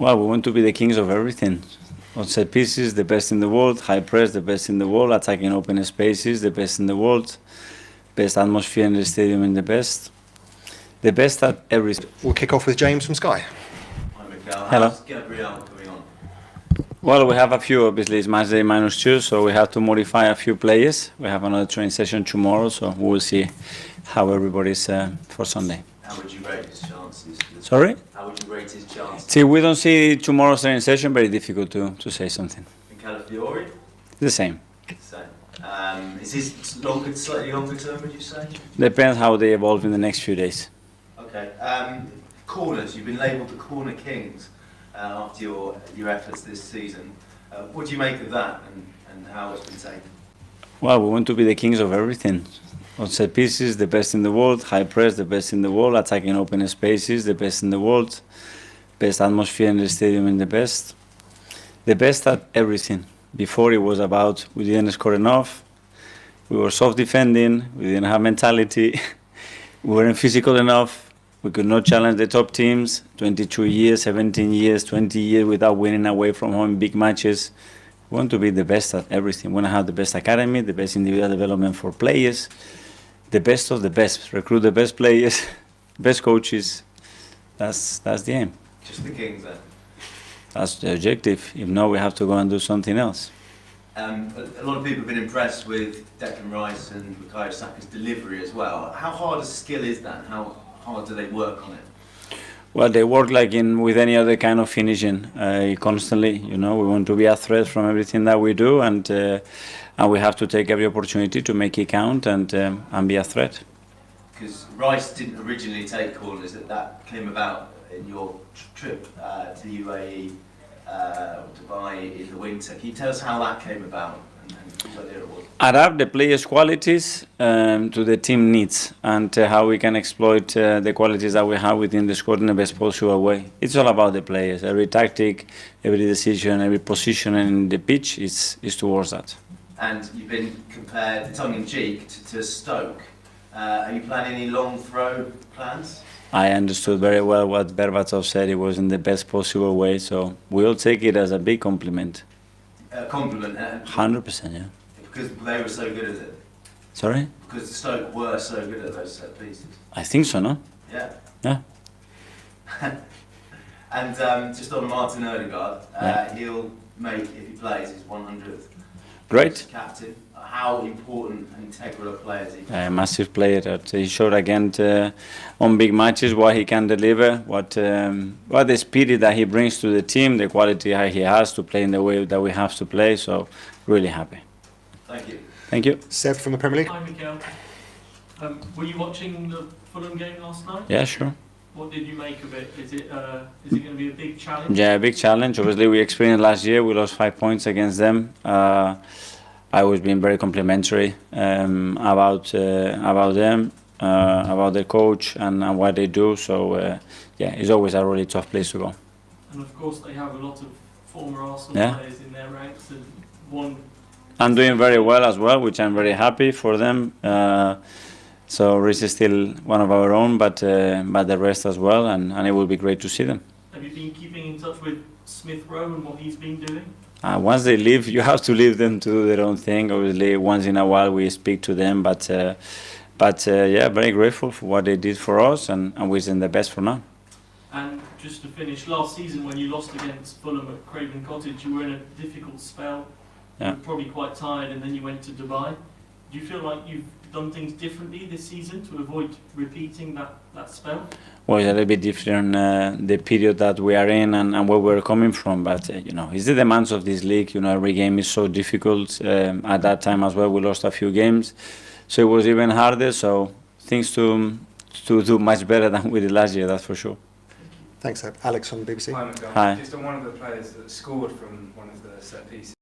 Well, we want to be the kings of everything. On set pieces, the best in the world. High press, the best in the world. Attacking open spaces, the best in the world. Best atmosphere in the stadium, in the best. The best at everything. We'll kick off with James from Sky. Hi, Miguel. Hello. How's Gabriel coming on? Well, we have a few. Obviously, it's match day -2, so we have to modify a few players. We have another training session tomorrow, so we will see how everybody's for Sunday. How would you rate his chances? Sorry? How would you rate his chances? See, we don't see tomorrow's training session. Very difficult to say something. And Calafiori? The same. Same. Is his slightly longer term, would you say? Depends how they evolve in the next few days. Okay. Corners, you've been labelled the corner kings after your efforts this season. What do you make of that and how it's been taken? Well, we want to be the kings of everything. On set pieces, the best in the world. High press, the best in the world. Attacking open spaces, the best in the world. Best atmosphere in the stadium, in the best. The best at everything. Before it was about we didn't score enough. We were soft defending. We didn't have mentality. We weren't physical enough. We could not challenge the top teams. 22 years, 17 years, 20 years without winning away from home in big matches. We want to be the best at everything. We want to have the best academy, the best individual development for players, the best of the best. Recruit the best players, best coaches. That's the aim. Just the kings then? That's the objective. If not, we have to go and do something else. A lot of people have been impressed with Declan Rice and Bukayo Saka's delivery as well. How hard a skill is that? How hard do they work on it? Well, they work like with any other kind of finishing, constantly. You know, we want to be a threat from everything that we do, and we have to take every opportunity to make it count and be a threat. Because Rice didn't originally take corners; that came about in your trip to UAE, Dubai in the winter. Can you tell us how that came about and whose idea it was? Adapt the players' qualities to the team needs and how we can exploit the qualities that we have within the squad in the best possible way. It's all about the players. Every tactic, every decision, every position in the pitch is towards that. And you've been compared, tongue-in-cheek, to Stoke. Are you planning any long throw plans? I understood very well what Berbatov said. It was in the best possible way, so we'll take it as a big compliment. A compliment? 100%, yeah. Because they were so good at it? Sorry? Because Stoke were so good at those set pieces? I think so, no? Yeah. Yeah. And just on Martin Odegaard, he'll make, if he plays, his 100th Great. captain. How important and integral a player is he? A massive player that he showed again on big matches what he can deliver, what the spirit that he brings to the team, the quality he has to play in the way that we have to play. So really happy. Thank you. Thank you. Seb from the Premier League. Hi, Miguel. Were you watching the Fulham game last night? Yeah, sure. What did you make of it? Is it going to be a big challenge? Yeah, a big challenge. Obviously, we experienced last year. We lost 5 points against them. I was being very complimentary about them, about the coach and what they do. So yeah, it's always a really tough place to go. And of course, they have a lot of former Arsenal players in their ranks, and one. I'm doing very well as well, which I'm very happy for them. So Rhys is still one of our own, but the rest as well, and it will be great to see them. Have you been keeping in touch with Smith Rowe and what he's been doing? Once they leave, you have to leave them to do their own thing. Obviously, once in a while we speak to them, but yeah, very grateful for what they did for us, and wish them the best for now. And just to finish, last season when you lost against Fulham at Craven Cottage, you were in a difficult spell. Yeah. You were probably quite tired, and then you went to Dubai. Do you feel like you've done things differently this season to avoid repeating that spell? Well, it's a little bit different, the period that we are in and where we're coming from, but you know, it's the demands of this league. You know, every game is so difficult. At that time as well, we lost a few games, so it was even harder. So things to do much better than we did last year, that's for sure. Thanks, Seb. Alex on the BBC. Hi, Miguel. Hi. Just on one of the players that scored from one of the set pieces.